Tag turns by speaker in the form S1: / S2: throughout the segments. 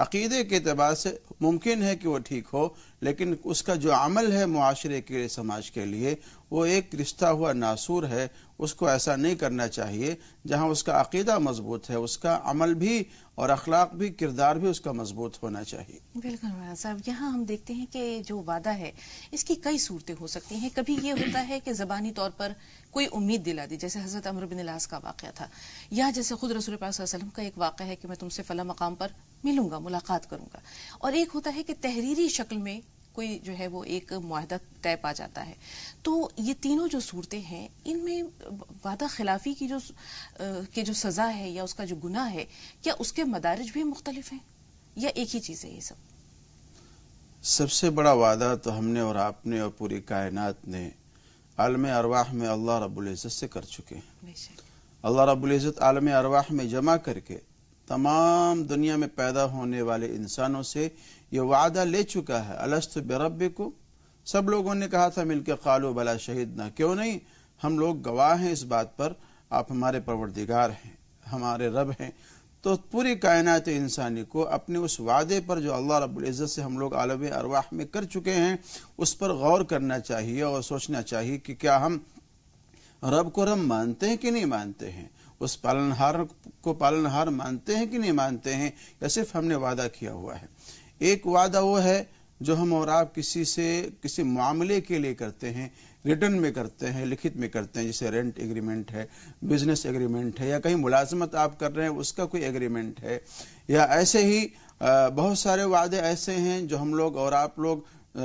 S1: عقیدے کے اعتبار سے ممکن ہے کہ وہ ٹھیک ہو، لیکن اس کا جو عمل ہے معاشرے کے لیے، سماج کے لیے، وہ ایک رشتہ ہوا ناسور ہے. اس کو ایسا نہیں کرنا چاہیے. جہاں اس کا عقیدہ مضبوط ہے، اس کا عمل بھی اور اخلاق بھی، کردار بھی اس کا مضبوط ہونا چاہیے.
S2: بالکل مولانا صاحب، یہاں ہم دیکھتے ہیں کہ جو وعدہ ہے اس کی کئی صورتیں ہو سکتی ہیں. کبھی یہ ہوتا ہے کہ زبانی طور پر کوئی امید دلا دی، جیسے حضرت عمرو بن العاص کا واقعہ تھا، یا جیسے خود رسول پاک صلی اللہ علیہ وسلم کا ایک واقعہ ہے کہ میں تم سے فلاں مقام پر ملوں گا، ملاقات کروں گا. اور ایک ہوتا ہے کہ تحریری شکل میں کوئی جو ہے وہ ایک معاہدہ طے پا جاتا ہے. تو یہ تینوں جو صورتیں ہیں، ان میں وعدہ خلافی کی جو سزا ہے یا اس کا جو گناہ ہے، کیا اس کے مدارج بھی مختلف ہیں یا ایک ہی چیز ہے یہ سب؟
S1: سب سے بڑا وعدہ تو ہم نے اور آپ نے اور پوری کائنات نے عالم ارواح میں اللہ رب العزت سے کر چکے ہیں. اللہ رب العزت عالم ارواح میں جمع کر کے تمام دنیا میں پیدا ہونے والے انسانوں سے یہ وعدہ لے چکا ہے. الست بربکم، سب لوگوں نے کہا تھا مل کے قالوا بلا شہدنا، کیوں نہیں، ہم لوگ گواہ ہیں اس بات پر، آپ ہمارے پروردگار ہیں، ہمارے رب ہیں. تو پوری کائنات انسانی کو اپنے اس وعدے پر جو اللہ رب العزت سے ہم لوگ عالم ارواح میں کر چکے ہیں، اس پر غور کرنا چاہیے اور سوچنا چاہیے کہ کیا ہم رب کو رب مانتے ہیں کہ نہیں مانتے ہیں، اس پالنہار کو پالنہار مانتے ہیں کہ نہیں مانتے ہیں، یا صرف ہم نے وعدہ کیا ہوا ہے. ایک وعدہ وہ ہے جو ہم اور آپ کسی سے کسی معاملے کے لیے کرتے ہیں، ریٹن میں کرتے ہیں، لکھت میں کرتے ہیں، جیسے رینٹ ایگریمنٹ ہے، بزنس ایگریمنٹ ہے، یا کہیں ملازمت آپ کر رہے ہیں اس کا کوئی ایگریمنٹ ہے، یا ایسے ہی بہت سارے وعدے ایسے ہیں جو ہم لوگ اور آپ لوگ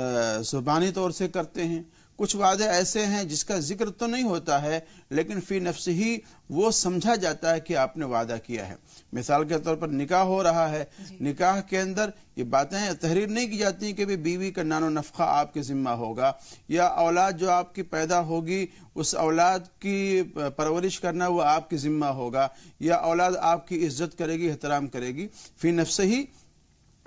S1: زبانی طور سے کرتے ہیں. کچھ وعدے ایسے ہیں جس کا ذکر تو نہیں ہوتا ہے لیکن فی نفس ہی وہ سمجھا جاتا ہے کہ آپ نے وعدہ کیا ہے. مثال کے طور پر نکاح ہو رہا ہے، نکاح کے اندر یہ باتیں تحریر نہیں کی جاتی کہ بیوی کا نان و نفقہ آپ کے ذمہ ہوگا، یا اولاد جو آپ کی پیدا ہوگی اس اولاد کی پرورش کرنا وہ آپ کے ذمہ ہوگا، یا اولاد آپ کی عزت کرے گی، احترام کرے گی. فی نفس ہی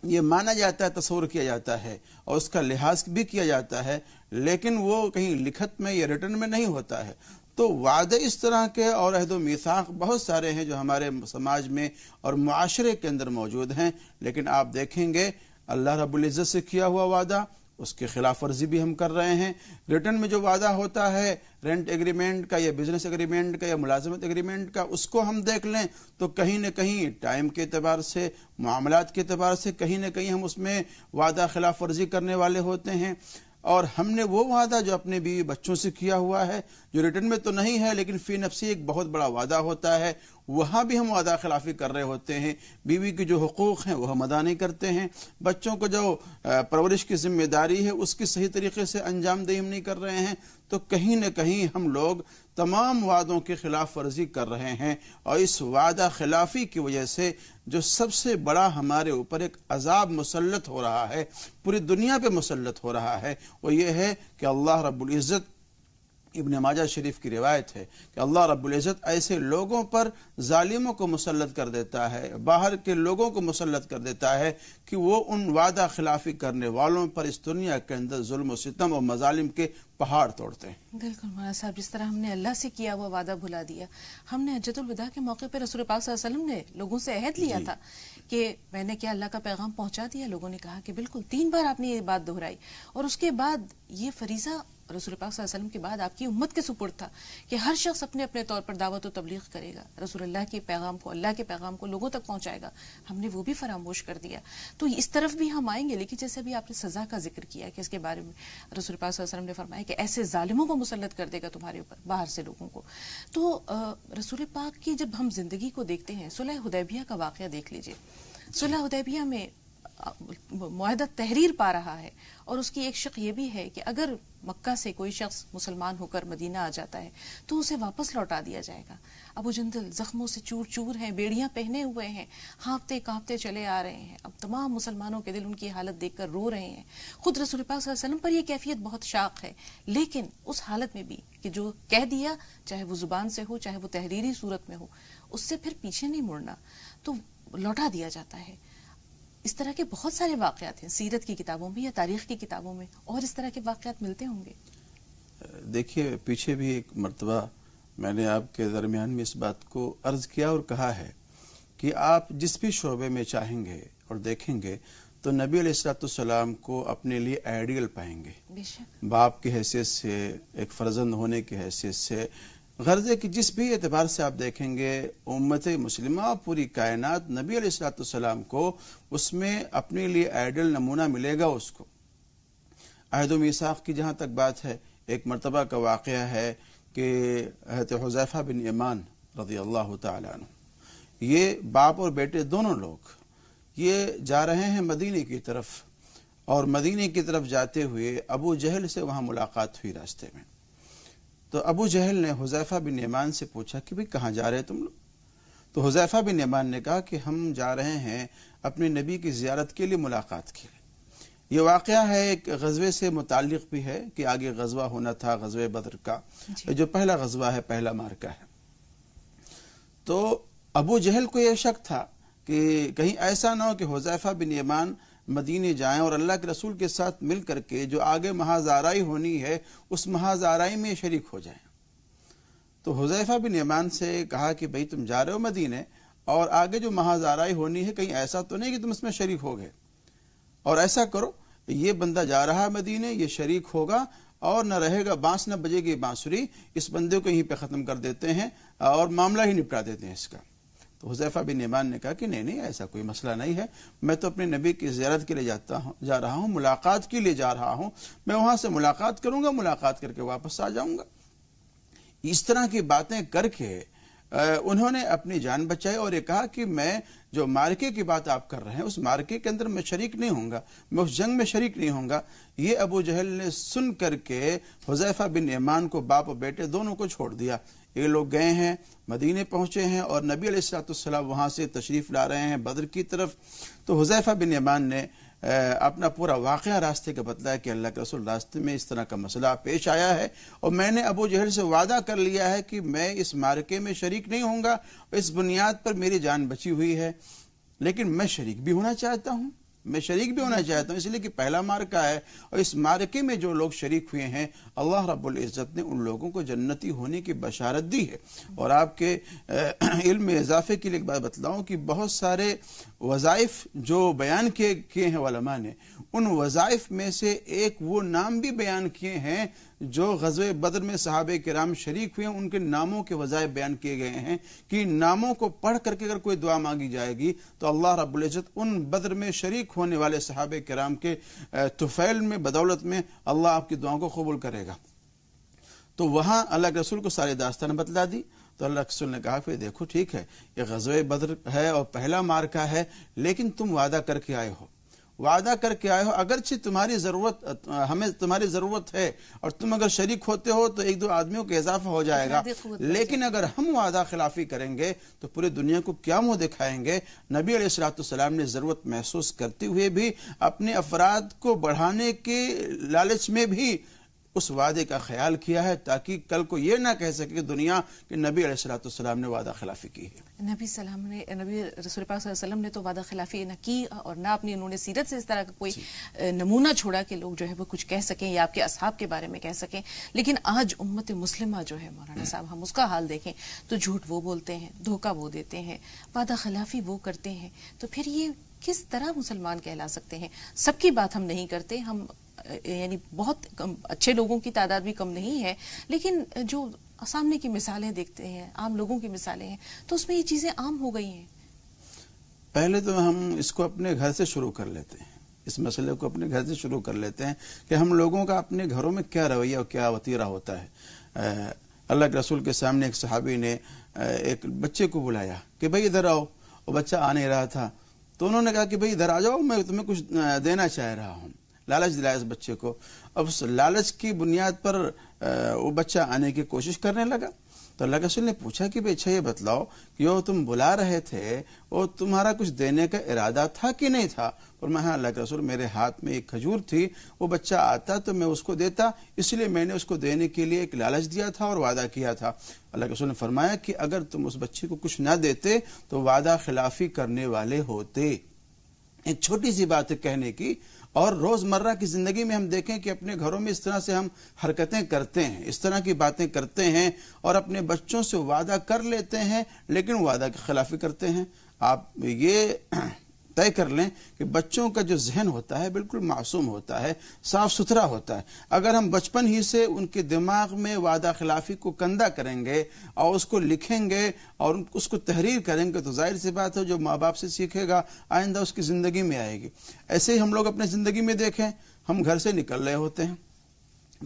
S1: یہ مانا جاتا ہے، تصور کیا جاتا ہے اور اس کا لحاظ بھی کیا جاتا ہے، لیکن وہ کہیں لکھت میں یا ریٹن میں نہیں ہوتا ہے. تو وعدے اس طرح کے اور عہد و میثاق بہت سارے ہیں جو ہمارے سماج میں اور معاشرے کے اندر موجود ہیں، لیکن آپ دیکھیں گے اللہ رب العزت سے کیا ہوا وعدہ، اس کی خلاف ورزی بھی ہم کر رہے ہیں. ریٹن میں جو وعدہ ہوتا ہے رینٹ ایگریمنٹ کا یا بزنس ایگریمنٹ کا یا ملازمت ایگریمنٹ کا، اس کو ہم دیکھ لیں تو کہیں نہ کہیں ٹائم کے اعتبار سے، معاملات کے اعتبار سے کہیں نہ کہیں ہم اس میں وعدہ خلاف ورزی کرنے والے ہوتے ہیں. اور ہم نے وہ وعدہ جو اپنے بیوی بچوں سے کیا ہوا ہے، جو ریٹن میں تو نہیں ہے لیکن فی نفسی ایک بہت بڑا وعدہ ہوتا ہے، وہاں بھی ہم وعدہ خلافی کر رہے ہوتے ہیں. بیوی کے جو حقوق ہیں وہ ہم ادا نہیں کرتے ہیں، بچوں کو جو پرورش کی ذمہ داری ہے اس کی صحیح طریقے سے انجام دہی ہم نہیں کر رہے ہیں. تو کہیں نہ کہیں ہم لوگ تمام وعدوں کی خلاف ورزی کر رہے ہیں، اور اس وعدہ خلافی کی وجہ سے جو سب سے بڑا ہمارے اوپر ایک عذاب مسلط ہو رہا ہے، پوری دنیا پہ مسلط ہو رہا ہے، وہ یہ ہے کہ اللہ رب العزت، ابن ماجہ شریف کی روایت ہے کہ اللہ رب العزت ایسے لوگوں پر ظالموں کو مسلط کر دیتا ہے، باہر کے لوگوں کو مسلط کر دیتا ہے کہ وہ ان وعدہ خلافی کرنے والوں پر اس دنیا کے اندر ظلم و ستم اور مظالم کے پہاڑ توڑتے ہیں.
S2: بالکل مولانا صاحب، جس طرح ہم نے اللہ سے کیا ہوا وعدہ بھلا دیا. ہم نے حجۃ الوداع کے موقع پہ رسول پاک صلی اللہ علیہ وسلم نے لوگوں سے عہد لیا تھا کہ میں نے کیا اللہ کا پیغام پہنچا دیا. لوگوں نے کہا کہ بالکل. 3 بار آپ نے یہ بات دہرائی، اور اس کے بعد یہ فریضہ رسول پاک صلی اللہ علیہ وسلم کے بعد آپ کی امت کے سپرد تھا کہ ہر شخص اپنے اپنے طور پر دعوت و تبلیغ کرے گا، رسول اللہ کے پیغام کو، اللہ کے پیغام کو لوگوں تک پہنچائے گا. ہم نے وہ بھی فراموش کر دیا. تو اس طرف بھی ہم آئیں گے، لیکن جیسے بھی آپ نے سزا کا ذکر کیا کہ اس کے بارے میں رسول پاک صلی اللہ علیہ وسلم نے فرمایا کہ ایسے ظالموں کو مسلط کر دے گا تمہارے اوپر، باہر سے لوگوں کو. تو رسول پاک کی جب ہم زندگی کو دیکھتے ہیں، صلح حدیبیہ کا واقعہ دیکھ لیجئے. صلح حدیبیہ میں معاہدہ تحریر پا رہا ہے، اور اس کی ایک شق یہ بھی ہے کہ اگر مکہ سے کوئی شخص مسلمان ہو کر مدینہ آ جاتا ہے تو اسے واپس لوٹا دیا جائے گا. ابو جندل زخموں سے چور چور ہیں، بیڑیاں پہنے ہوئے ہیں، ہانپتے کانپتے چلے آ رہے ہیں. اب تمام مسلمانوں کے دل ان کی حالت دیکھ کر رو رہے ہیں. خود رسول پاک صلی اللہ علیہ وسلم پر یہ کیفیت بہت شاق ہے، لیکن اس حالت میں بھی کہ جو کہہ دیا، چاہے وہ زبان سے ہو چاہے وہ تحریری صورت میں ہو، اس سے پھر پیچھے نہیں مڑنا، تو لوٹا دیا جاتا ہے. اس طرح کے بہت سارے واقعات ہیں سیرت کی کتابوں میں یا تاریخ کی کتابوں میں، اور اس طرح کے واقعات ملتے ہوں گے.
S1: دیکھیے پیچھے بھی ایک مرتبہ میں نے آپ کے درمیان میں اس بات کو عرض کیا اور کہا ہے کہ آپ جس بھی شعبے میں چاہیں گے اور دیکھیں گے تو نبی علیہ السلام کو اپنے لیے آئیڈیل پائیں گے، باپ کی حیثیت سے، ایک فرزند ہونے کی حیثیت سے، غرض ہے کہ جس بھی اعتبار سے آپ دیکھیں گے امت مسلمہ پوری کائنات نبی علیہ السلام کو اس میں اپنے لیے آئیڈیل نمونہ ملے گا اس کو۔ عہد و میثاق کی جہاں تک بات ہے، ایک مرتبہ کا واقعہ ہے کہ حضرت حذیفہ بن یمان رضی اللہ تعالیٰ عنہ، یہ باپ اور بیٹے دونوں لوگ یہ جا رہے ہیں مدینے کی طرف، اور مدینے کی طرف جاتے ہوئے ابو جہل سے وہاں ملاقات ہوئی راستے میں۔ تو ابو جہل نے حذیفہ بن یمان سے پوچھا کہ بھئی کہاں جا رہے تم لوگ؟ تو حذیفہ بن یمان نے کہا کہ ہم جا رہے ہیں اپنے نبی کی زیارت کے لیے، ملاقات کے لیے۔ یہ واقعہ ہے ایک غزوے سے متعلق بھی ہے کہ آگے غزوہ ہونا تھا غزوہ بدر کا، جو پہلا غزوہ ہے، پہلا مارکہ ہے۔ تو ابو جہل کو یہ شک تھا کہ کہیں ایسا نہ ہو کہ حذیفہ بن یمان مدینے جائیں اور اللہ کے رسول کے ساتھ مل کر کے جو آگے محاذ آرائی ہونی ہے اس محاذ آرائی میں شریک ہو جائیں۔ تو حذیفہ بن یمان سے کہا کہ بھئی تم جا رہے ہو مدینے اور آگے جو محاذ آرائی ہونی ہے کہیں ایسا تو نہیں کہ تم اس میں شریک ہو گئے، اور ایسا کرو یہ بندہ جا رہا ہے مدینے، یہ شریک ہوگا اور نہ رہے گا بانس نہ بجے گی بانسری، اس بندے کو یہیں پہ ختم کر دیتے ہیں اور معاملہ ہی نپٹا دیتے ہیں اس کا۔ تو حذیفہ بن یمان نے کہا کہ نہیں ایسا کوئی مسئلہ نہیں ہے، میں تو اپنے نبی کی زیارت کے لیے جا رہا ہوں، ملاقات کے لیے جا رہا ہوں، میں وہاں سے ملاقات کروں گا، ملاقات کر کے واپس آ جاؤں گا۔ اس طرح کی باتیں کر کے انہوں نے اپنی جان بچائی اور یہ کہا کہ میں جو مارکے کی بات آپ کر رہے ہیں اس مارکے کے اندر میں شریک نہیں ہوں گا، میں اس جنگ میں شریک نہیں ہوں گا۔ یہ ابو جہل نے سن کر کے حذیفہ بن یمان کو، باپ و بیٹے دونوں کو چھوڑ دیا۔ یہ لوگ گئے ہیں، مدینے پہنچے ہیں اور نبی علیہ السلام وہاں سے تشریف لا رہے ہیں بدر کی طرف۔ تو حذیفہ بن یمان نے اپنا پورا واقعہ راستے کا بتلایا کہ اللہ کے رسول راستے میں اس طرح کا مسئلہ پیش آیا ہے اور میں نے ابو جہل سے وعدہ کر لیا ہے کہ میں اس معرکے میں شریک نہیں ہوں گا، اس بنیاد پر میری جان بچی ہوئی ہے، لیکن میں شریک بھی ہونا چاہتا ہوں، اس لیے کہ پہلا مارکہ ہے اور اس مارکے میں جو لوگ شریک ہوئے ہیں اللہ رب العزت نے ان لوگوں کو جنتی ہونے کی بشارت دی ہے۔ اور آپ کے علم میں اضافے کے لیے ایک بات بتلاؤں کہ بہت سارے وظائف جو بیان کیے ہیں علماء نے، ان وظائف میں سے ایک وہ نام بھی بیان کیے ہیں جو غزوہ بدر میں صحابہ کرام شریک ہوئے ہیں، ان کے ناموں کے وظائف بیان کیے گئے ہیں کہ ناموں کو پڑھ کر کے اگر کوئی دعا مانگی جائے گی تو اللہ رب العزت ان بدر میں شریک ہونے والے صحابہ کرام کے طفیل میں بدولت میں اللہ آپ کی دعاؤں کو قبول کرے گا۔ تو وہاں اللہ کے رسول کو ساری داستان بتلا دی۔ تو اللہ کے رسول نے کہا کہ دیکھو ٹھیک ہے یہ غزوہ بدر ہے اور پہلا مارکہ ہے، لیکن تم وعدہ کر کے آئے ہو، اگرچہ تمہاری ضرورت ہے اور تم اگر شریک ہوتے ہو تو ایک دو آدمیوں کے اضافہ ہو جائے گا، لیکن اگر ہم وعدہ خلافی کریں گے تو پورے دنیا کو کیا منہ دکھائیں گے۔ نبی علیہ السلام نے ضرورت محسوس کرتے ہوئے بھی اپنے افراد کو بڑھانے کے لالچ میں بھی اس وعدے کا خیال کیا ہے تاکہ کل کو یہ نہ کہہ سکے کہ دنیا کہ نبی علیہ السلام نے وعدہ خلافی کی ہے۔
S2: نبی رسول پاک صلی اللہ علیہ وسلم نے تو وعدہ خلافی نہ کی اور نہ اپنی انہوں نے سیرت سے اس طرح کا کوئی نمونہ چھوڑا کہ لوگ جو ہے وہ کچھ کہہ سکیں یا آپ کے اصحاب کے بارے میں کہہ سکیں۔ لیکن آج امت مسلمہ جو ہے مولانا صاحب، ہم اس کا حال دیکھیں تو جھوٹ وہ بولتے ہیں، دھوکہ وہ دیتے ہیں، وعدہ خلافی وہ کرتے ہیں، تو پھر یہ کس طرح مسلمان کہلا سکتے ہیں؟ سب کی بات ہم نہیں کرتے، ہم یعنی بہت اچھے لوگوں کی تعداد بھی کم نہیں ہے، لیکن جو سامنے کی مثالیں دیکھتے ہیں، عام لوگوں کی مثالیں ہیں، تو اس میں یہ چیزیں عام ہو گئی ہیں۔
S1: پہلے تو ہم اس کو اپنے گھر سے شروع کر لیتے ہیں، اس مسئلے کو اپنے گھر سے شروع کر لیتے ہیں کہ ہم لوگوں کا اپنے گھروں میں کیا رویہ اور کیا وتیرہ ہوتا ہے۔ اللہ کے رسول کے سامنے ایک صحابی نے ایک بچے کو بلایا کہ بھئی ادھر آؤ، اور بچہ آ نہیں رہا تھا، تو انہوں نے کہا کہ بھئی ادھر آ جاؤ، میں تمہیں کچھ دینا چاہ رہا ہوں، لالچ دلایا اس بچے کو۔ اب اس لالچ کی بنیاد پر وہ بچہ آنے کی کوشش کرنے لگا۔ تو اللہ کے رسول نے پوچھا کہ بھئی اچھا یہ بتلاؤ کہ وہ تم بلا رہے تھے وہ تمہارا کچھ دینے کا ارادہ تھا کہ نہیں تھا؟ اور میں اللہ کے رسول میرے ہاتھ میں ایک کھجور تھی، وہ بچہ آتا تو میں اس کو دیتا، اس لیے میں نے اس کو دینے کے لیے ایک لالچ دیا تھا اور وعدہ کیا تھا۔ اللہ کے رسول نے فرمایا کہ اگر تم اس بچے کو کچھ نہ دیتے تو وعدہ خلافی کرنے والے ہوتے۔ ایک چھوٹی سی بات ہے کہنے کی، اور روزمرہ کی زندگی میں ہم دیکھیں کہ اپنے گھروں میں اس طرح سے ہم حرکتیں کرتے ہیں، اس طرح کی باتیں کرتے ہیں اور اپنے بچوں سے وعدہ کر لیتے ہیں لیکن وعدہ کی خلافی کرتے ہیں۔ آپ یہ طے کر لیں کہ بچوں کا جو ذہن ہوتا ہے بالکل معصوم ہوتا ہے، صاف ستھرا ہوتا ہے۔ اگر ہم بچپن ہی سے ان کے دماغ میں وعدہ خلافی کو کندہ کریں گے اور اس کو لکھیں گے اور اس کو تحریر کریں گے تو ظاہر سی بات ہے جو ماں باپ سے سیکھے گا آئندہ اس کی زندگی میں آئے گی۔ ایسے ہی ہم لوگ اپنے زندگی میں دیکھیں، ہم گھر سے نکل رہے ہوتے ہیں،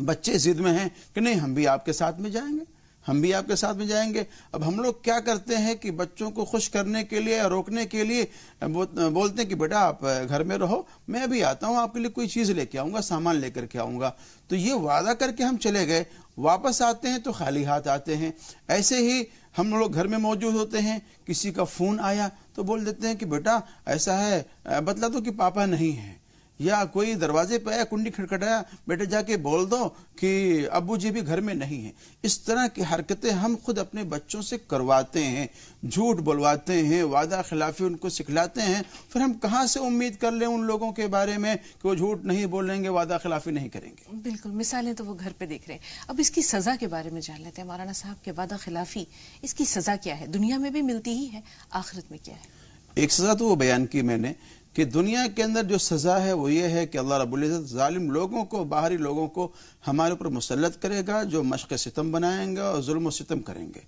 S1: بچے ضد میں ہیں کہ نہیں ہم بھی آپ کے ساتھ میں جائیں گے، ہم بھی آپ کے ساتھ میں جائیں گے۔ اب ہم لوگ کیا کرتے ہیں کہ بچوں کو خوش کرنے کے لیے، روکنے کے لیے بولتے ہیں کہ بیٹا آپ گھر میں رہو، میں ابھی آتا ہوں، آپ کے لیے کوئی چیز لے کے آؤں گا، سامان لے کر کے آؤں گا۔ تو یہ وعدہ کر کے ہم چلے گئے، واپس آتے ہیں تو خالی ہاتھ آتے ہیں۔ ایسے ہی ہم لوگ گھر میں موجود ہوتے ہیں، کسی کا فون آیا تو بول دیتے ہیں کہ بیٹا ایسا ہے، بتلا دو کہ پاپا نہیں ہے، یا کوئی دروازے پہ آیا، کنڈی کھٹکھٹایا، بیٹے جا کے بول دو کہ ابو جی بھی گھر میں نہیں ہیں۔ اس طرح کی حرکتیں ہم خود اپنے بچوں سے کرواتے ہیں، جھوٹ بلواتے ہیں، وعدہ خلافی ان کو سکھلاتے ہیں۔ پھر ہم کہاں سے امید کر لیں ان لوگوں کے بارے میں کہ وہ جھوٹ نہیں بولیں گے، وعدہ خلافی نہیں کریں گے؟
S2: بالکل، مثالیں تو وہ گھر پہ دیکھ رہے ہیں۔ اب اس کی سزا کے بارے میں جان لیتے ہیں مولانا صاحب کہ وعدہ خلافی اس کی سزا کیا ہے؟ دنیا میں بھی ملتی ہی ہے، آخرت میں کیا ہے؟
S1: ایک سزا تو وہ بیان کی میں نے کہ دنیا کے اندر جو سزا ہے وہ یہ ہے کہ اللہ رب العزت ظالم لوگوں کو، باہری لوگوں کو ہمارے اوپر مسلط کرے گا جو مشق ستم بنائیں گے اور ظلم و ستم کریں گے۔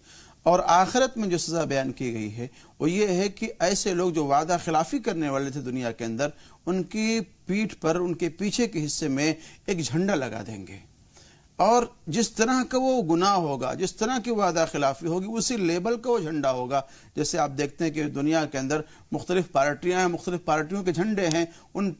S1: اور آخرت میں جو سزا بیان کی گئی ہے وہ یہ ہے کہ ایسے لوگ جو وعدہ خلافی کرنے والے تھے دنیا کے اندر، ان کی پیٹھ پر، ان کے پیچھے کے حصے میں ایک جھنڈا لگا دیں گے، اور جس طرح کا وہ گناہ ہوگا، جس طرح کی وعدہ خلافی ہوگی، اسی لیبل کا وہ جھنڈا ہوگا۔ جیسے آپ دیکھتے ہیں کہ دنیا کے اندر مختلف پارٹیاں ہیں، مختلف پارٹیوں کے جھنڈے ہیں، ان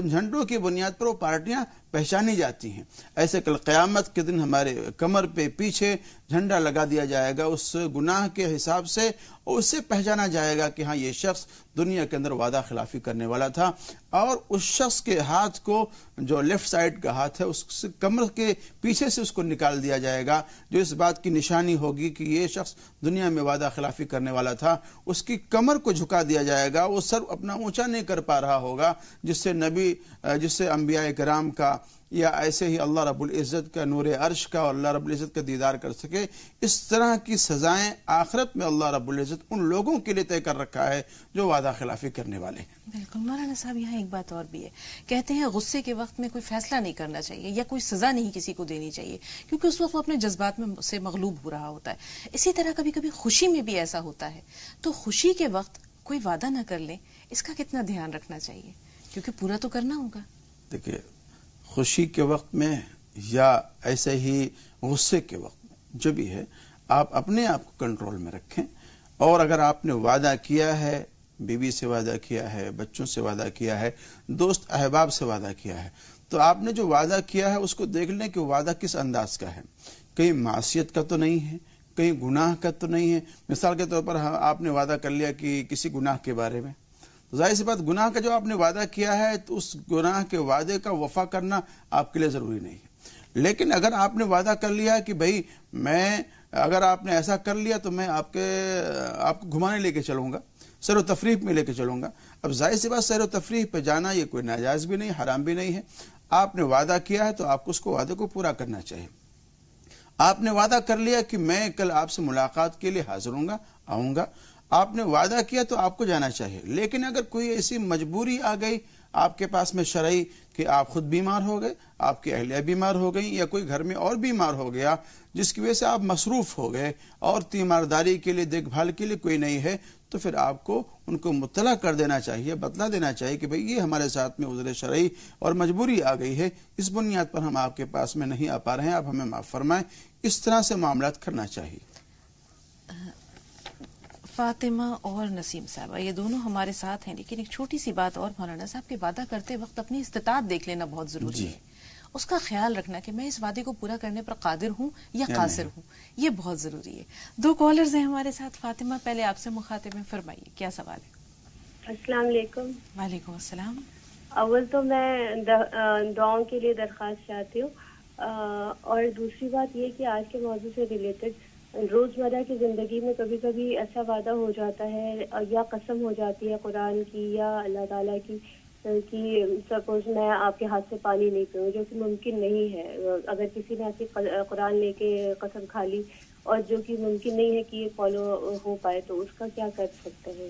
S1: جھنڈوں کی بنیاد پر وہ پارٹیاں پہچانی جاتی ہیں۔ ایسے کل قیامت کے دن ہمارے کمر پہ پیچھے جھنڈا لگا دیا جائے گا اس گناہ کے حساب سے، اور اس سے پہچانا جائے گا کہ ہاں یہ شخص دنیا کے اندر وعدہ خلافی کرنے والا تھا، اور اس شخص کے ہاتھ کو، جو لیفٹ سائڈ کا ہاتھ ہے، اس کمر کے پیچھے سے اس کو نکال دیا جائے گا، جو اس بات کی نشانی ہوگی کہ یہ شخص دنیا میں وعدہ خلافی کرنے والا تھا۔ اس کی کمر کو جھکا دیا جائے گا، وہ سر اپنا اونچا نہیں کر پا رہا ہوگا، جس سے انبیاء کرام کا یا ایسے ہی اللہ رب العزت کا نور عرش کا اور اللہ رب العزت کا دیدار کر سکے۔ اس طرح کی سزائیں آخرت میں اللہ رب العزت ان لوگوں کے لیے طے کر رکھا ہے جو وعدہ خلافی کرنے والے ہیں۔
S2: بالکل مولانا صاحب، یہاں ایک بات اور بھی ہے، کہتے ہیں غصے کے وقت میں کوئی فیصلہ نہیں کرنا چاہیے یا کوئی سزا نہیں کسی کو دینی چاہیے، کیونکہ اس وقت وہ اپنے جذبات میں سے مغلوب ہو رہا ہوتا ہے۔ اسی طرح کبھی کبھی خوشی میں بھی ایسا ہوتا ہے، تو خوشی کے وقت کوئی وعدہ نہ کر لیں، اس کا کتنا دھیان رکھنا چاہیے، کیونکہ پورا تو کرنا ہوگا۔
S1: دیکھیے، خوشی کے وقت میں یا ایسے ہی غصے کے وقت میں جو بھی ہے، آپ اپنے آپ کو کنٹرول میں رکھیں، اور اگر آپ نے وعدہ کیا ہے، بیوی سے وعدہ کیا ہے، بچوں سے وعدہ کیا ہے، دوست احباب سے وعدہ کیا ہے، تو آپ نے جو وعدہ کیا ہے اس کو دیکھ لیں کہ وعدہ کس انداز کا ہے، کہیں معصیت کا تو نہیں ہے، کہیں گناہ کا تو نہیں ہے۔ مثال کے طور پر آپ نے وعدہ کر لیا کہ کسی گناہ کے بارے میں، تو ظاہر سی بات گناہ کا جو آپ نے وعدہ کیا ہے تو اس گناہ کے وعدے کا وفا کرنا آپ کے لیے ضروری نہیں ہے۔ لیکن اگر آپ نے وعدہ کر لیا کہ بھئی اگر آپ نے ایسا کر لیا تو میں آپ کو گھمانے لے کے چلوں گا، سیر و تفریح میں لے کے چلوں گا، اب ظاہر سی بات سیر و تفریح پہ جانا یہ کوئی ناجائز بھی نہیں، حرام بھی نہیں ہے۔ آپ نے وعدہ کیا ہے تو آپ کو اس کو وعدے کو پورا کرنا چاہیے۔ آپ نے وعدہ کر لیا کہ میں کل آپ سے ملاقات کے لیے حاضر آؤں گا، آپ نے وعدہ کیا تو آپ کو جانا چاہیے۔ لیکن اگر کوئی ایسی مجبوری آ گئی آپ کے پاس میں شرعی کہ آپ خود بیمار ہو گئے، آپ کی اہلیہ بیمار ہو گئی، یا کوئی گھر میں اور بیمار ہو گیا جس کی وجہ سے آپ مصروف ہو گئے اور تیمارداری کے لیے، دیکھ بھال کے لیے کوئی نہیں ہے، تو پھر آپ کو ان کو مطلع کر دینا چاہیے، بتلا دینا چاہیے کہ بھئی یہ ہمارے ساتھ میں عذر شرعی اور مجبوری آ گئی ہے، اس بنیاد پر ہم آپ کے پاس میں نہیں آ پا رہے ہیں، آپ ہمیں معاف فرمائیں۔ اس طرح سے معاملات کرنا چاہیے۔
S2: فاطمہ اور نسیم صاحبہ یہ دونوں ہمارے ساتھ ہیں، لیکن ایک چھوٹی سی بات اور مولانا صاحب، کے وعدہ کرتے وقت اپنی استطاعت دیکھ لینا بہت ضروری ہے، اس کا خیال رکھنا کہ میں اس وعدے کو پورا کرنے پر قادر ہوں یا قاصر ہوں، یہ بہت ضروری ہے۔ دو کالرز ہیں ہمارے ساتھ۔ فاطمہ، پہلے آپ سے مخاطب ہیں، فرمائیے کیا سوال ہے؟
S3: السلام علیکم۔
S2: وعلیکم السلام۔
S3: اول تو میں دعاؤں کے لیے درخواست چاہتی ہوں، اور دوسری بات یہ کہ آج کے موضوع سے ریلیٹڈ روزمرہ کی زندگی میں کبھی کبھی ایسا وعدہ ہو جاتا ہے یا قسم ہو جاتی ہے قرآن کی یا اللہ تعالیٰ کی کہ سپوز میں آپ کے ہاتھ سے پانی نہیں پیوں، جو کہ ممکن نہیں ہے۔ اگر کسی نے ایسی قرآن لے کے قسم کھا لی اور جو کہ ممکن نہیں ہے کہ یہ فالو ہو پائے، تو اس کا کیا کر سکتے ہیں؟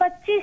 S4: 25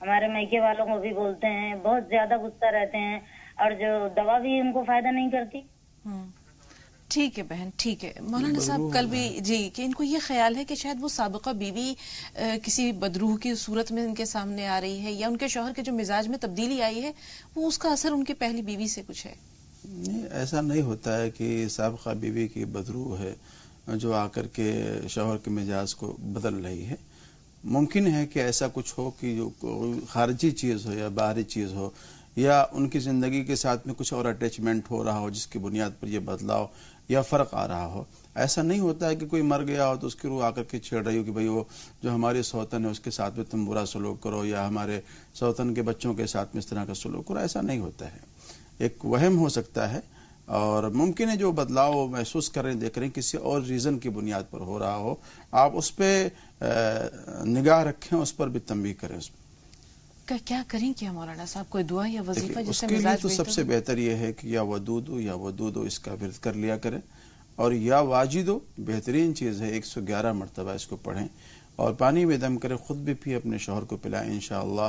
S5: ہمارے میکے والوں کو بھی بولتے ہیں، بہت زیادہ غصہ رہتے ہیں، اور جو دوا بھی ان کو فائدہ نہیں کرتی.
S2: ٹھیک ہے بہن، ٹھیک ہے. مولانا صاحب کل بھی جی کہ ان کو یہ خیال ہے کہ شاید وہ سابقہ بیوی کسی بدروح کی صورت میں ان کے سامنے آ رہی ہے، یا ان کے شوہر کے جو مزاج میں تبدیلی آئی ہے وہ اس کا اثر ان کی پہلی بیوی سے کچھ ہے.
S1: نہیں، ایسا نہیں ہوتا ہے کہ سابقہ بیوی کی بدروح ہے جو آ کر کے شوہر کے مزاج کو بدل رہی ہے. ممکن ہے کہ ایسا کچھ ہو کہ جو خارجی چیز ہو یا باہری چیز ہو، یا ان کی زندگی کے ساتھ میں کچھ اور اٹیچمنٹ ہو رہا ہو جس کی بنیاد پر یہ بدلاؤ یا فرق آ رہا ہو. ایسا نہیں ہوتا ہے کہ کوئی مر گیا ہو تو اس کی روح آ کر کے چھیڑ رہی ہو کہ بھئی وہ جو ہماری سوتن ہے اس کے ساتھ میں تم برا سلوک کرو، یا ہمارے سوتن کے بچوں کے ساتھ میں اس طرح کا سلوک کرو. ایسا نہیں ہوتا ہے. ایک وہم ہو سکتا ہے، اور ممکن ہے جو بدلاؤ محسوس کر رہے ہیں، دیکھ رہے ہیں، کسی اور ریزن کی بنیاد پر ہو رہا ہو. آپ اس پہ نگاہ رکھیں، اس پر بھی تنبیہ کریں. اس پہ
S2: کیا کریں کیا مولانا صاحب؟ کوئی دعا یا وظیفہ جس سے
S1: اس کے لیے
S2: مزاج
S1: تو سب سے بہتر یہ ہے کہ یا ودودو اس کا ورد کر لیا کریں، اور یا واجدو بہترین چیز ہے، 111 مرتبہ اس کو پڑھیں، اور پانی میں دم کریں، خود بھی پی اپنے شوہر کو پلائیں. انشاءاللہ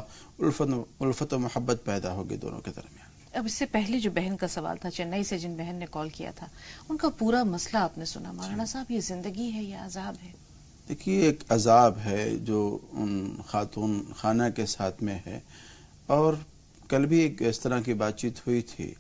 S1: الفت و محبت پیدا ہوگی دونوں کے درمیان.
S2: اب اس سے پہلے جو بہن کا سوال تھا چنئی سے، جن بہن نے کال کیا تھا، ان کا پورا مسئلہ آپ نے سنا. مولانا صاحب یہ زندگی ہے یا عذاب ہے؟
S1: دیکھیے، ایک عذاب ہے جو ان خاتون خانہ کے ساتھ میں ہے. اور کل بھی ایک اس طرح کی بات چیت ہوئی تھی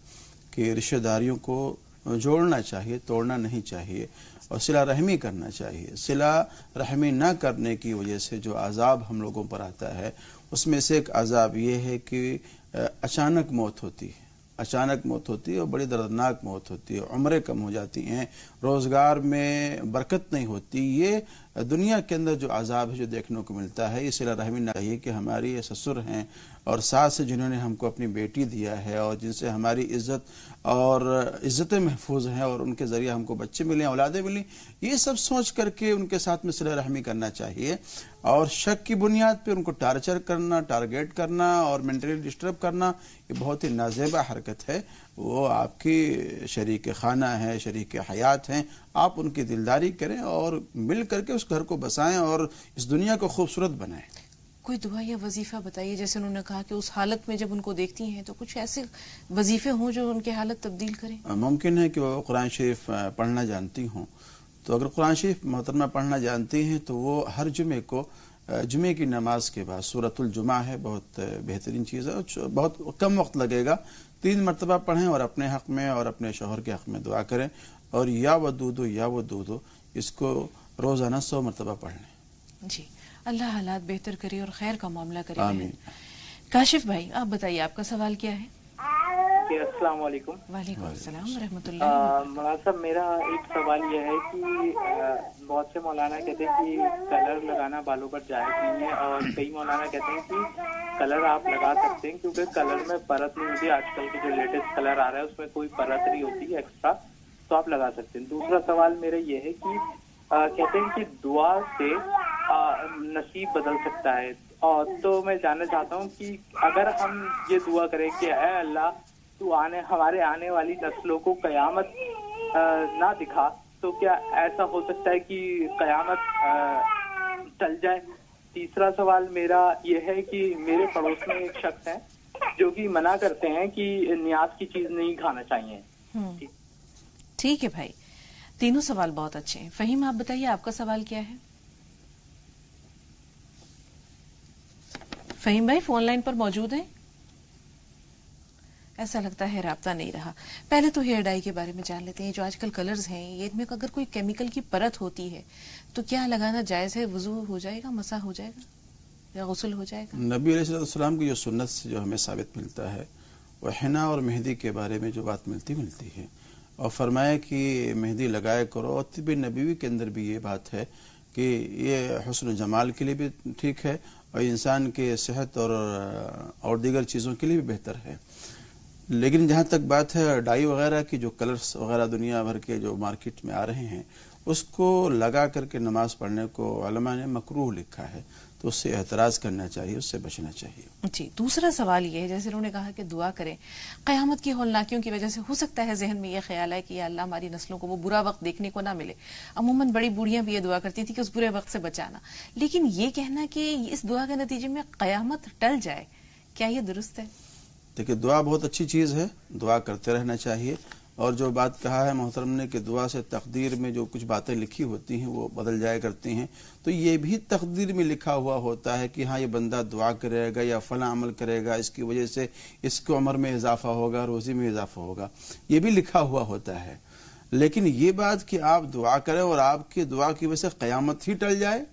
S1: کہ رشتہ داریوں کو جوڑنا چاہیے، توڑنا نہیں چاہیے، اور صلہ رحمی کرنا چاہیے. صلہ رحمی نہ کرنے کی وجہ سے جو عذاب ہم لوگوں پر آتا ہے، اس میں سے ایک عذاب یہ ہے کہ اچانک موت ہوتی ہے. اچانک موت ہوتی ہے اور بڑی دردناک موت ہوتی ہے. عمریں کم ہو جاتی ہیں، روزگار میں برکت نہیں ہوتی. یہ دنیا کے اندر جو عذاب ہے جو دیکھنے کو ملتا ہے. یہ صلہ رحمی نہ چاہیے کہ ہماری یہ سسر ہیں اور ساس جنہوں نے ہم کو اپنی بیٹی دیا ہے، اور جن سے ہماری عزتیں محفوظ ہیں، اور ان کے ذریعے ہم کو بچے ملیں، اولادیں ملیں، یہ سب سوچ کر کے ان کے ساتھ میں صلہ رحمی کرنا چاہیے. اور شک کی بنیاد پہ ان کو ٹارچر کرنا، ٹارگیٹ کرنا اور مینٹلی ڈسٹرب کرنا، یہ بہت ہی نازیبہ حرکت ہے. وہ آپ کی شریک خانہ ہے، شریک حیات ہیں. آپ ان کی دلداری کریں اور مل کر کے اس گھر کو بسائیں اور اس دنیا کو خوبصورت بنائیں.
S2: کوئی دعا یا وظیفہ بتائیے. جیسے انہوں نے کہا کہ اس حالت میں جب ان کو دیکھتی ہیں تو کچھ ایسے وظیفے ہوں جو ان کی حالت تبدیل کریں.
S1: ممکن ہے کہ وہ قرآن شریف پڑھنا جانتی ہوں، تو اگر قرآن شریف محترمہ پڑھنا جانتی ہیں تو وہ ہر جمعے کو، جمعے کی نماز کے بعد سورۃ الجمعہ ہے، بہت بہترین چیز ہے، بہت کم وقت لگے گا، 3 مرتبہ پڑھیں اور اپنے حق میں اور اپنے شوہر کے حق میں دعا کریں. اور یا ودودو اس کو روزانہ 100 مرتبہ پڑھ لیں.
S2: جی، اللہ حالات بہتر کرے اور خیر کا معاملہ کرے.
S1: آمین.
S2: کاشف بھائی، آپ بتائیے آپ کا سوال کیا ہے؟
S6: جی السلام علیکم.
S2: وعلیکم السلام ورحمۃ اللہ.
S6: مولانا صاحب، میرا ایک سوال یہ ہے کہ بہت سے مولانا کہتے ہیں کہ کلر لگانا بالوں پر جائز نہیں ہے، اور کئی مولانا کہتے ہیں کہ کلر آپ لگا سکتے ہیں کیونکہ کلر میں پرت نہیں ہوتی. آج کل کے جو لیٹسٹ کلر آ رہا ہے اس میں کوئی پرت نہیں ہوتی ایکسٹرا، تو آپ لگا سکتے ہیں. دوسرا سوال میرا یہ ہے کہ کہتے ہیں کہ دعا سے نصیب بدل سکتا ہے، اور تو میں جاننا چاہتا ہوں کہ اگر ہم یہ دعا کریں کہ اے اللہ تو ہمارے آنے والی نسلوں کو قیامت نہ دکھا، تو کیا ایسا ہو سکتا ہے کہ قیامت ٹل جائے؟ تیسرا سوال میرا یہ ہے کہ میرے پڑوس میں ایک شخص ہے جو کہ منع کرتے ہیں کہ نیاز کی چیز نہیں کھانا چاہیے.
S2: ٹھیک ہے بھائی، تینوں سوال بہت اچھے ہیں. فہیم، آپ بتائیے آپ کا سوال کیا ہے؟ فہیم بھائی فون لائن پر موجود ہیں؟ ایسا لگتا ہے رابطہ نہیں رہا. پہلے تو ہیئر ڈائی کے بارے میں جان لیتے ہیں. جو آج کل کلرز ہیں، یہ میں اگر کوئی کیمیکل کی پرت ہوتی ہے تو کیا لگانا جائز ہے؟ وضو ہو جائے گا، مسح ہو جائے گا یا غسل ہو جائے گا؟
S1: نبی علیہ السلام کی جو سنت سے جو ہمیں ثابت ملتا ہے وہ حنا اور مہندی کے بارے میں جو بات ملتی ہے، اور فرمایا کہ مہندی لگائے کرو. اور طب نبوی کے اندر بھی یہ بات ہے کہ یہ حسن و جمال کے لیے بھی ٹھیک ہے اور انسان کے صحت اور دیگر چیزوں کے لیے بھی بہتر ہے. لیکن جہاں تک بات ہے ڈائی وغیرہ کی، جو کلرز وغیرہ دنیا بھر کے جو مارکیٹ میں آ رہے ہیں، اس کو لگا کر کے نماز پڑھنے کو علماء نے مکروہ لکھا ہے. تو اس سے اعتراض کرنا چاہیے، اس سے بچنا چاہیے۔
S2: جی، دوسرا سوال یہ ہے، جیسے انہوں نے کہا کہ دعا کریں، قیامت کی ہولناکیوں کی وجہ سے ہو سکتا ہے ذہن میں یہ خیال ہے کہ یا اللہ ہماری نسلوں کو وہ برا وقت دیکھنے کو نہ ملے۔ عموماً بڑی بوڑھیاں بھی یہ دعا کرتی تھی کہ اس برے وقت سے بچانا، لیکن یہ کہنا کہ اس دعا کے نتیجے میں قیامت ٹل جائے، کیا یہ درست ہے؟
S1: دیکھیے، دعا بہت اچھی چیز ہے، دعا کرتے رہنا چاہیے، اور جو بات کہا ہے محترم نے کہ دعا سے تقدیر میں جو کچھ باتیں لکھی ہوتی ہیں وہ بدل جایا کرتی ہیں، تو یہ بھی تقدیر میں لکھا ہوا ہوتا ہے کہ ہاں یہ بندہ دعا کرے گا یا فلاں عمل کرے گا، اس کی وجہ سے اس کی عمر میں اضافہ ہوگا، روزی میں اضافہ ہوگا، یہ بھی لکھا ہوا ہوتا ہے۔ لیکن یہ بات کہ آپ دعا کریں اور آپ کی دعا کی وجہ سے قیامت ہی ٹل جائے،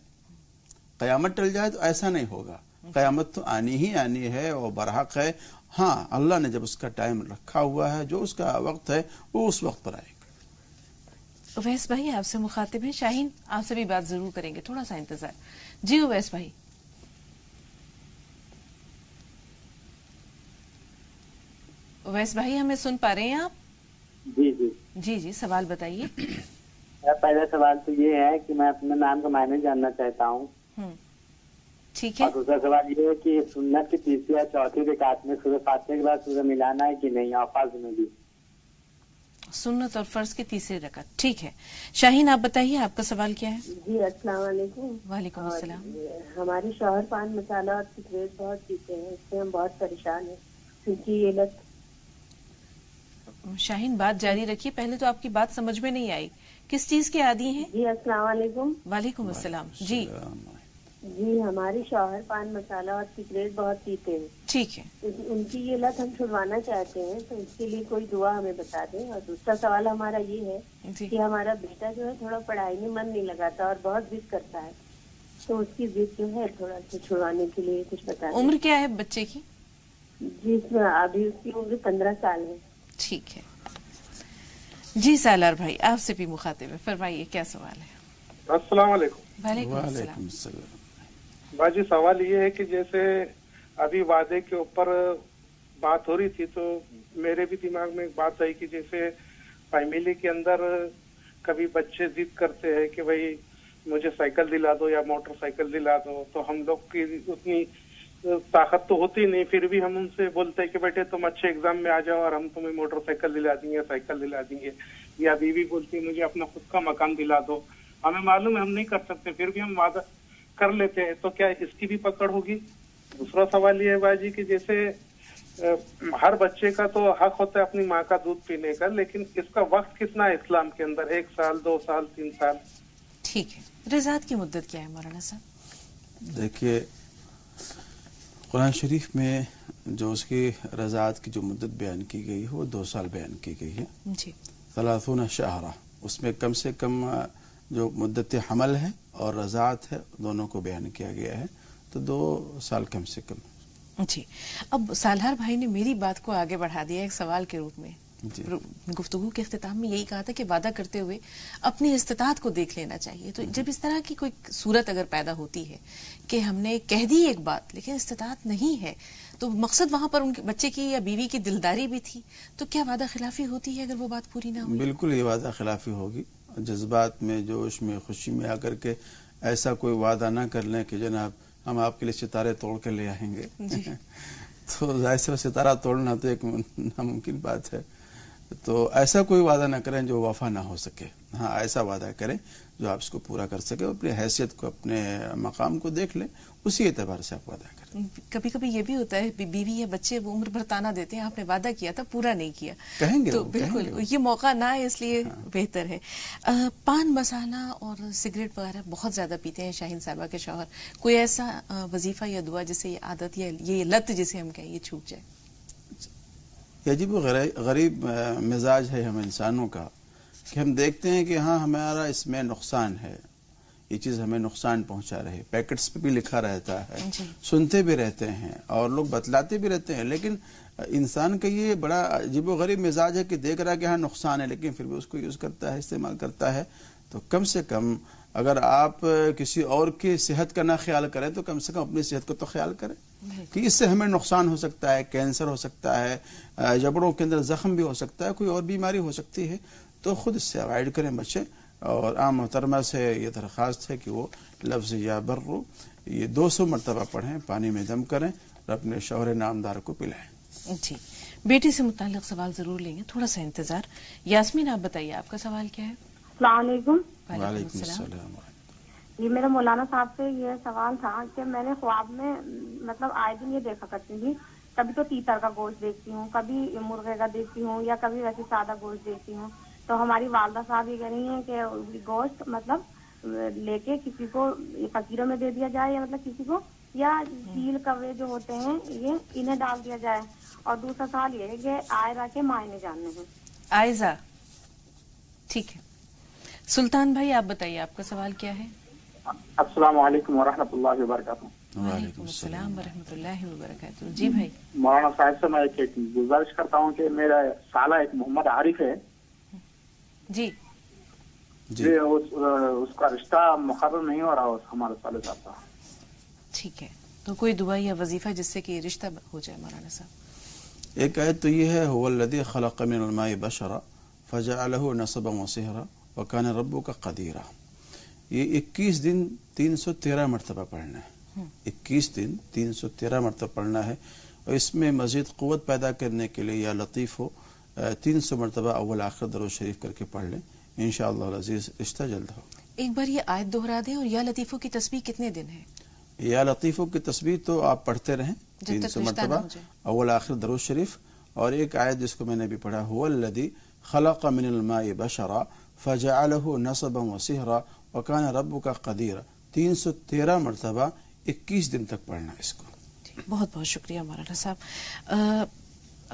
S1: قیامت ٹل جائے، تو ایسا نہیں ہوگا۔ قیامت تو آنی ہی آنی ہے اور برحق ہے۔ ہاں، اللہ نے جب اس کا ٹائم رکھا ہوا ہے، جو اس کا وقت ہے وہ اس وقت پر آئے گا۔
S2: اویس بھائی آپ سے مخاطب ہیں، شاہین آپ سے بھی بات ضرور کریں گے، تھوڑا سا انتظار۔ جی اویس بھائی، اویس بھائی ہمیں سن پا رہے ہیں آپ؟
S7: جی جی
S2: جی جی، سوال بتائیے۔
S7: پہلا سوال تو یہ ہے کہ میں اپنے نام کا معنی جاننا چاہتا ہوں،
S2: ٹھیک ہے۔
S7: اور دوسرا سوال یہ ہے کہ سنت کی تیسری یا چوتھی رکعت میں سورہ فاتحہ کے بعد سورہ ملانا ہے کہ نہیں، اور فرض میں بھی؟
S2: سنت اور فرض کی تیسری رکعت، ٹھیک ہے۔ شاہین آپ بتائیے آپ کا سوال کیا ہے؟
S3: جی السلام علیکم۔
S2: وعلیکم السلام۔
S3: ہمارے شوہر پان مسالہ اور سگریٹ بہت پیتے ہیں، اس سے ہم بہت پریشان ہیں، ان کی یہ لت۔
S2: شاہین بات جاری رکھیے، پہلے تو آپ کی بات سمجھ میں نہیں آئی، کس چیز کے عادی ہیں؟
S3: جی السلام علیکم۔
S2: وعلیکم السلام۔ جی
S3: جی ہمارے شوہر پان مسالہ اور سگریٹ بہت پیتے ہیں،
S2: ٹھیک ہے۔
S3: ان کی یہ لت ہم چھڑوانا چاہتے ہیں، تو اس کے لیے کوئی دعا ہمیں بتا دیں۔ اور دوسرا سوال ہمارا یہ ہے کہ ہمارا بیٹا جو ہے تھوڑا پڑھائی میں من نہیں لگاتا اور بہت ضد کرتا ہے، تو اس کی ضد جو ہے تھوڑا سا چھڑوانے کے لیے کچھ بتا دیں۔
S2: عمر کیا ہے بچے کی؟
S3: جی ابھی اس کی عمر 15 سال ہے۔
S2: ٹھیک ہے۔ جی سالار بھائی آپ سے بھی مخاطب ہے، فرمائیے کیا سوال ہے؟
S8: السلام علیکم۔
S2: وعلیکم
S1: وعلیکم
S2: السلام۔
S1: السلام۔
S8: باجی سوال یہ ہے کہ جیسے ابھی وعدے کے اوپر بات ہو رہی تھی، تو میرے بھی دماغ میں ایک بات آئی کہ جیسے فیملی کے اندر کبھی بچے ضد کرتے ہیں کہ بھائی مجھے سائیکل دلا دو یا موٹر سائیکل دلا دو، تو ہم لوگ کی اتنی طاقت تو ہوتی نہیں، پھر بھی ہم ان سے بولتے ہیں کہ بیٹے تم اچھے ایگزام میں آ جاؤ اور ہم تمہیں موٹر سائیکل دلا دیں گے، سائیکل دلا دیں گے، یا بیوی بولتی ہے مجھے اپنا خود کا مکان دلا دو، ہمیں معلوم ہے ہم نہیں کر سکتے، پھر بھی ہم وعدہ کر لیتے ہیں، تو کیا اس کی بھی پکڑ ہوگی؟ دوسرا سوال یہ ہے باجی کہ جیسے ہر بچے کا تو حق ہوتا ہے اپنی ماں کا دودھ پینے کا، لیکن اس کا وقت کتنا ہے اسلام کے اندر؟ 1 سال، 2 سال، 3 سال؟
S2: ٹھیک ہے۔ رضاعت کی مدت کیا ہے مولانا صاحب؟
S1: دیکھیے، قرآن شریف میں جو اس کی رضاعت کی جو مدت بیان کی گئی ہے وہ 2 سال بیان کی گئی ہے،
S2: جی
S1: 30 شہرہ۔ اس میں کم سے کم جو مدت حمل ہے اور رضاعت ہے دونوں کو بیان کیا گیا ہے، تو 2 سال کم سے کم۔
S2: جی، اب سالار بھائی نے میری بات کو آگے بڑھا دیا ایک سوال کے روپ میں۔ گفتگو کے اختتام میں یہی کہا تھا کہ وعدہ کرتے ہوئے اپنی استطاعت کو دیکھ لینا چاہیے، تو جب اس طرح کی کوئی صورت اگر پیدا ہوتی ہے کہ ہم نے کہہ دی ایک بات لیکن استطاعت نہیں ہے، تو مقصد وہاں پر ان کے بچے کی یا بیوی کی دلداری بھی تھی، تو کیا وعدہ خلافی ہوتی ہے اگر وہ بات پوری نہ ہو؟
S1: بالکل یہ وعدہ خلافی ہوگی۔ جذبات میں، جوش میں، خوشی میں آ کر کے ایسا کوئی وعدہ نہ کر لیں کہ جناب ہم آپ کے لیے ستارے توڑ کے لے آئیں گے، تو ظاہر سے ستارہ توڑنا تو ایک ناممکن بات ہے، تو ایسا کوئی وعدہ نہ کریں جو وفا نہ ہو سکے۔ ہاں ایسا وعدہ کریں جو آپ اس کو پورا کر سکے، اپنی حیثیت کو، اپنے مقام کو دیکھ لیں، اسی اعتبار سے آپ وعدہ کریں۔
S2: کبھی کبھی یہ بھی ہوتا ہے بیوی یا بچے وہ عمر بھر تانا دیتے ہیں آپ نے وعدہ کیا تھا پورا نہیں کیا،
S1: کہیں گے
S2: تو بالکل یہ موقع نہ ہے، اس لیے بہتر ہے۔ پان مسالہ اور سگریٹ وغیرہ بہت زیادہ پیتے ہیں شاہین صاحبہ کے شوہر، کوئی ایسا وظیفہ یا دعا جسے یہ عادت یا یہ لت جسے ہم کہیں یہ چھوٹ جائے؟
S1: یہ عجیب و غریب مزاج ہے ہم انسانوں کا کہ ہم دیکھتے ہیں کہ ہاں ہمارا اس میں نقصان ہے، یہ چیز ہمیں نقصان پہنچا رہے، پیکٹس پہ بھی لکھا رہتا ہے، سنتے بھی رہتے ہیں اور لوگ بتلاتے بھی رہتے ہیں، لیکن انسان کا یہ بڑا عجیب و غریب مزاج ہے کہ دیکھ رہا ہے کہ ہاں نقصان ہے لیکن پھر بھی اس کو یوز کرتا ہے، استعمال کرتا ہے۔ تو کم سے کم اگر آپ کسی اور کی صحت کا نہ خیال کریں تو کم سے کم اپنی صحت کو تو خیال کریں کہ اس سے ہمیں نقصان ہو سکتا ہے، کینسر ہو سکتا ہے، جبڑوں کے اندر زخم بھی ہو سکتا ہے، کوئی اور بیماری ہو سکتی ہے، تو خود اس سے اوائڈ کریں بچے۔ اور عام محترمہ سے یہ درخواست ہے کہ وہ لفظ یا برو یہ 200 مرتبہ پڑھیں، پانی میں دم کریں اور اپنے شوہر نامدار کو پلائیں.
S2: جی، بیٹی سے متعلق سوال ضرور لیں گے، تھوڑا سا انتظار. یاسمین آپ بتائیے آپ کا سوال کیا ہے؟
S9: السلام علیکم.
S1: وعلیکم السلام.
S9: یہ میرا مولانا صاحب سے یہ سوال تھا کہ میں نے خواب میں مطلب آئے دن یہ دیکھا کرتی تھی، کبھی تو تیتر کا گوشت دیکھتی ہوں، کبھی مرغے کا دیکھتی ہوں، یا کبھی ویسے سادہ گوشت دیکھتی ہوں. تو ہماری والدہ صاحب یہ کہہ رہی ہیں کہ گوشت مطلب لے کے کسی کو فقیروں میں دے دیا جائے، یا مطلب کسی کو، یا چیل کوے جو ہوتے ہیں یہ انہیں ڈال دیا جائے. اور دوسرا سوال یہ ہے کہ آئرہ کے معنی جاننے ہیں.
S2: آئزہ، ٹھیک ہے. سلطان بھائی آپ بتائیے آپ کا سوال کیا ہے؟
S10: السلام علیکم ورحمۃ اللہ وبرکاتہ.
S2: وعلیکم السلام ورحمۃ اللہ وبرکاتہ. جی بھائی.
S10: مولانا صاحب سے میں ایک گزارش کرتا ہوں کہ میرا سالہ ایک محمد عارف ہے.
S2: جی
S10: جی. اس کا رشتہ مقرر نہیں ہو رہا ہمارے سالہ صاحب کا.
S2: ٹھیک ہے، تو کوئی دعا یا وظیفہ جس سے کہ رشتہ ہو جائے مولانا صاحب؟
S1: ایک آیت تو یہ ہے هو الذی خلق من الماء بشرا فجعله نسبا وصهرا وكان ربك قدیرا. یہ 21 دن 313 مرتبہ پڑھنا ہے. 21 دن 313 مرتبہ پڑھنا ہے، اور اس میں مزید قوت پیدا کرنے کے لیے یا لطیف ہو 300 مرتبہ اول آخر درود شریف کر کے پڑھ لیں، انشاءاللہ العزیز رشتہ جلد ہو.
S2: ایک بار یہ آیت دہرا دیں، اور یا لطیفوں کی تسبیح کتنے دن ہے؟
S1: یا لطیفوں کی تسبیح تو آپ پڑھتے رہیں 300 مرتبہ اول آخر درود شریف. اور ایک آیت جس کو میں نے بھی پڑھا هو الذی خلق من الماء بشرا فجعله نسبا وصهرا وكان ربك قدیرا. 313 مرتبہ 21 دن تک پڑھنا اس کو.
S2: بہت بہت شکریہ مولانا صاحب.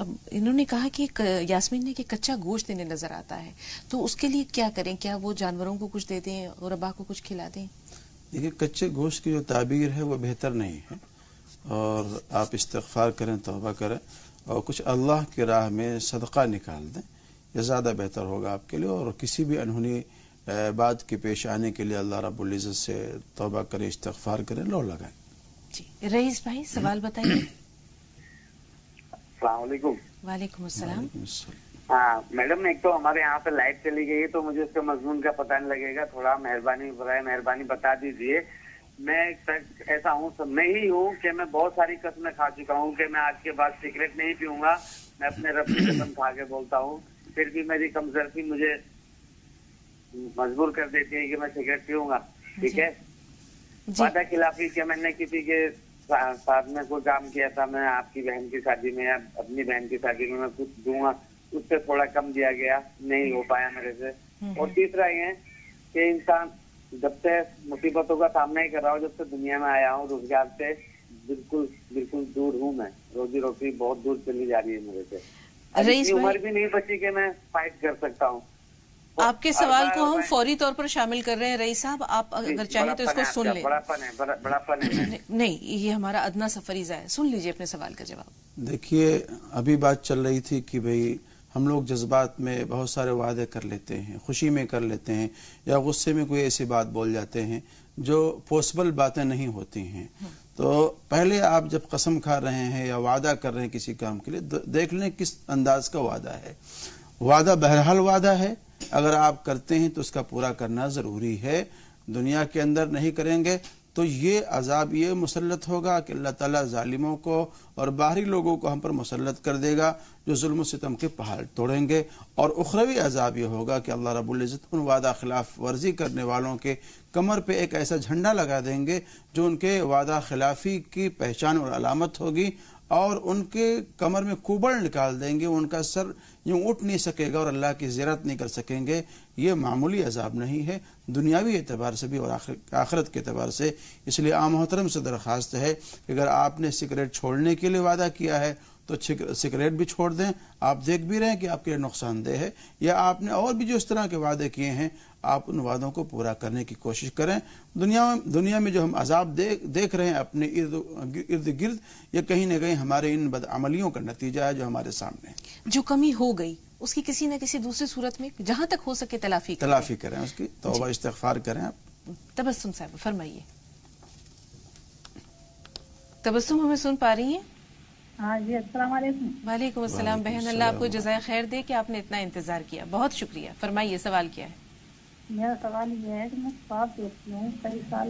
S2: اب انہوں نے کہا کہ یاسمین نے کہ کچا گوشت انہیں نظر آتا ہے، تو اس کے لیے کیا کریں؟ کیا وہ جانوروں کو کچھ دے دیں اور ابا کو کچھ کھلا دیں؟
S1: دیکھیے، کچے گوشت کی جو تعبیر ہے وہ بہتر نہیں ہے، اور آپ استغفار کریں، توبہ کریں، اور کچھ اللہ کی راہ میں صدقہ نکال دیں، یہ زیادہ بہتر ہوگا آپ کے لیے. اور کسی بھی انہونی بات کے پیش آنے کے لیے اللہ رب العزت سے توبہ کریں، استغفار کریں، لو لگائیں.
S2: جی رئیس بھائی سوال بتائیے.
S11: السلام علیکم.
S2: وعلیکم السلام.
S11: ہاں میڈم، ایک تو ہمارے یہاں پہ لائٹ چلی گئی ہے تو مجھے اس کے مضمون کا پتہ نہیں لگے گا، تھوڑا مہربانی بتا دیجئے. میں ایسا ہوں، میں ہی ہوں کہ میں بہت ساری قسمیں کھا چکا ہوں کہ میں آج کے بعد سگریٹ نہیں پیوں گا. میں اپنے رب کی قسم کھا کے بولتا ہوں، پھر بھی میری کمزوری مجھے مجبور کر دیتی ہے کہ میں سگریٹ پیوں گا. ٹھیک ہے. وعدہ خلافی کہ میں نے کسی کے ساتھ میں کوئی کام کیا تھا، میں آپ کی بہن کی شادی میں یا اپنی بہن کی شادی میں کچھ دوں گا، اس سے تھوڑا کم دیا گیا، نہیں ہو پایا میرے سے. اور تیسرا یہ ہے کہ انسان جب سے مصیبتوں کا سامنا ہی کر رہا ہوں، جب سے دنیا میں آیا ہوں، روزگار سے بالکل دور ہوں. میں روزی روٹی بہت دور چلی جا رہی ہے میرے سے. اتنی عمر بھی نہیں بچی کہ میں فائٹ کر سکتا ہوں.
S2: آپ کے سوال کو ہم فوری طور پر شامل کر رہے ہیں رئیس صاحب، آپ اگر چاہیں تو اس کو سن لیں.
S11: بڑا پن ہے.
S2: نہیں، یہ ہمارا ادنا سا فریضہ ہے. سن لیجئے اپنے سوال کا جواب.
S1: دیکھیے، ابھی بات چل رہی تھی کہ بھئی ہم لوگ جذبات میں بہت سارے وعدے کر لیتے ہیں، خوشی میں کر لیتے ہیں، یا غصے میں کوئی ایسی بات بول جاتے ہیں جو پاسبل باتیں نہیں ہوتی ہیں. تو پہلے آپ جب قسم کھا رہے ہیں یا وعدہ کر رہے ہیں کسی کام کے لیے، دیکھ لیں کس انداز کا وعدہ ہے. وعدہ بہرحال وعدہ ہے، اگر آپ کرتے ہیں تو اس کا پورا کرنا ضروری ہے. دنیا کے اندر نہیں کریں گے تو یہ عذاب یہ مسلط ہوگا کہ اللہ تعالیٰ ظالموں کو اور باہری لوگوں کو ہم پر مسلط کر دے گا جو ظلم و ستم کے پہاڑ توڑیں گے. اور اخروی عذاب یہ ہوگا کہ اللہ رب العزت ان وعدہ خلاف ورزی کرنے والوں کے کمر پہ ایک ایسا جھنڈا لگا دیں گے جو ان کے وعدہ خلافی کی پہچان اور علامت ہوگی، اور ان کے کمر میں کوبڑ نکال دیں گے، ان کا سر یوں اٹھ نہیں سکے گا اور اللہ کی زیارت نہیں کر سکیں گے. یہ معمولی عذاب نہیں ہے، دنیاوی اعتبار سے بھی اور آخرت کے اعتبار سے. اس لیے عام محترم سے درخواست ہے کہ اگر آپ نے سگریٹ چھوڑنے کے لیے وعدہ کیا ہے تو سگریٹ بھی چھوڑ دیں. آپ دیکھ بھی رہے ہیں کہ آپ کے لیے نقصان دہ ہے، یا آپ نے اور بھی جو اس طرح کے وعدے کیے ہیں آپ ان وعدوں کو پورا کرنے کی کوشش کریں. دنیا میں جو ہم عذاب دیکھ رہے ہیں اپنے ارد گرد، یہ کہیں نہ کہیں ہمارے ان بدعملیوں کا نتیجہ ہے جو ہمارے سامنے ہے.
S2: جو کمی ہو گئی اس کی کسی نہ کسی دوسری صورت میں جہاں تک ہو سکے تلافی
S1: کریں، اس کی توبہ استغفار کریں. آپ
S2: تبسم صاحب فرمائیے. تبسم ہمیں سن پا رہی ہیں؟
S12: ہاں جی، السلام علیکم.
S2: وعلیکم السلام. بہن اللہ آپ کو جزائے خیر دے کہ آپ نے اتنا انتظار کیا، بہت شکریہ. فرمائیے سوال کیا ہے؟
S12: میرا سوال یہ ہے کہ میں خواب دیکھتی ہوں کئی سال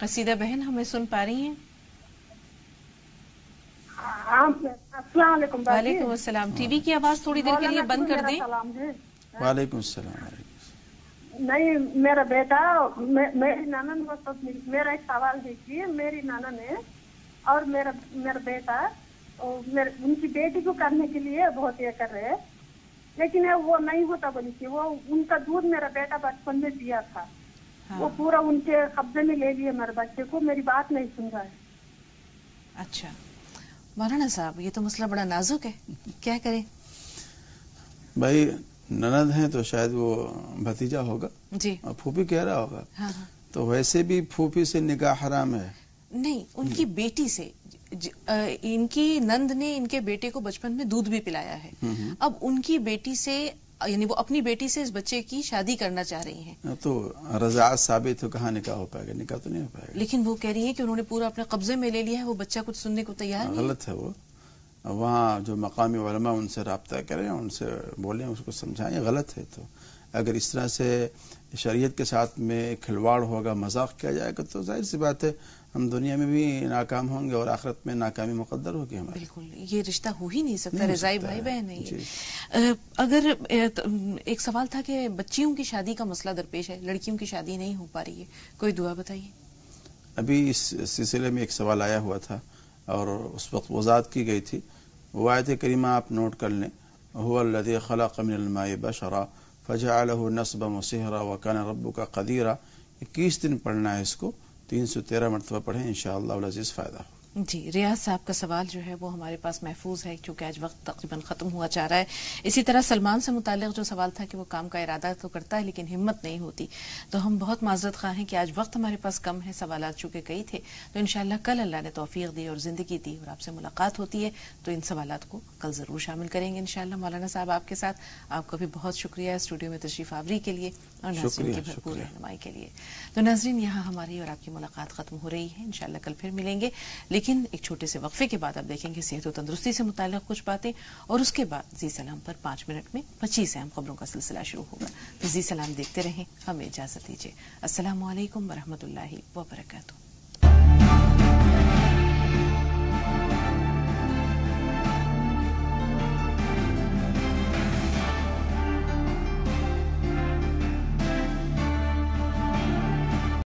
S2: قصیدہ بہن ہمیں سن پا رہی ہیں؟
S13: السلام علیکم.
S2: وعلیکم السلام. ٹی وی کی آواز تھوڑی دیر کے لیے بند کر دیں.
S1: وعلیکم السلام.
S13: نہیں میرا بیٹا میری نانند میرا ایک سوال دیکھیے. میری نانند ہے اور میرا بیٹا ان کی بیٹی کو کرنے کے لیے بہت یہ کر رہے ہیں, لیکن وہ نہیں ہوتا بولی کہ وہ ان کا دودھ میرا بیٹا بچپن میں پیا تھا, وہ پورا ان کے قبضے میں لے لیے میرے بچے کو, میری بات نہیں سن رہا ہے.
S2: اچھا مولانا صاحب یہ تو مسئلہ بڑا نازک ہے, کیا کریں؟
S1: بھائی نند ہیں تو شاید وہ بھتیجا ہوگا
S2: جی,
S1: اور پھوپھی کہہ رہا ہوگا. تو ویسے بھی پھوپھی سے نکاح حرام ہے. نہیں,
S2: ان کی بیٹی سے, ان کی نند نے ان کے بیٹے کو بچپن میں دودھ بھی پلایا ہے. اب ان کی بیٹی سے یعنی وہ اپنی بیٹی سے اس بچے کی شادی کرنا چاہ رہی ہیں.
S1: تو رضاعت ثابت ہو, کہاں نکاح ہو پائے گا؟ نکاح تو نہیں ہو پائے گا.
S2: لیکن وہ کہہ رہی ہیں کہ انہوں نے پورا اپنے قبضے میں لے لیا ہے, وہ بچہ کچھ سننے کو تیار نہیں.
S1: غلط ہے وہ. وہاں جو مقامی علماء ان سے رابطہ کریں, ان سے بولیں, اس کو سمجھائیں. غلط ہے. تو اگر اس طرح سے شریعت کے ساتھ میں کھلواڑ ہوگا, مذاق کیا جائے گا, تو ظاہر سی بات ہے ہم دنیا میں بھی ناکام ہوں گے اور آخرت میں ناکامی مقدر ہوگی ہماری.
S2: بالکل, یہ رشتہ ہو ہی نہیں سکتا. رضائی بھائی بہن نہیں. اگر ایک سوال تھا کہ بچیوں کی شادی کا مسئلہ درپیش ہے, لڑکیوں کی شادی نہیں ہو پا رہی ہے, کوئی دعا بتائیے.
S1: ابھی اس سلسلے میں ایک سوال آیا ہوا تھا اور اس وقت وضاحت کی گئی تھی. وہ آیت کریمہ آپ نوٹ کر لیں. هو الذی خلق من الماء بشرا فجعله نسبا وصهرا وكان ربك قدیرا. 21 دن پڑھنا ہے اس کو, 313 مرتبہ پڑھیں, انشاءاللہ العزیز فائدہ ہو.
S2: جی, ریاض صاحب کا سوال جو ہے وہ ہمارے پاس محفوظ ہے کیونکہ آج وقت تقریباً ختم ہوا جا رہا ہے. اسی طرح سلمان سے متعلق جو سوال تھا کہ وہ کام کا ارادہ تو کرتا ہے لیکن ہمت نہیں ہوتی, تو ہم بہت معذرت خواہ ہیں کہ آج وقت ہمارے پاس کم ہے, سوالات چونکہ کئی تھے. تو انشاءاللہ کل اللہ نے توفیق دی اور زندگی دی اور آپ سے ملاقات ہوتی ہے تو ان سوالات کو کل ضرور شامل کریں گے انشاءاللہ. مولانا صاحب آپ کے ساتھ, آپ کا بھی بہت شکریہ اسٹوڈیو میں تشریف آوری کے لیے اور ناظرین کی بھرپور رہنمائی کے لیے. تو ناظرین یہاں ہماری اور آپ کی ملاقات ختم ہو رہی ہے. انشاءاللہ کل پھر ملیں گے, لیکن ایک چھوٹے سے وقفے کے بعد آپ دیکھیں گے صحت و تندرستی سے متعلق کچھ باتیں, اور اس کے بعد زی سلام پر 5 منٹ میں 25 اہم خبروں کا سلسلہ شروع ہوگا. تو زی سلام دیکھتے رہیں, ہمیں اجازت دیجیے. السلام علیکم ورحمۃ اللہ وبرکاتہ.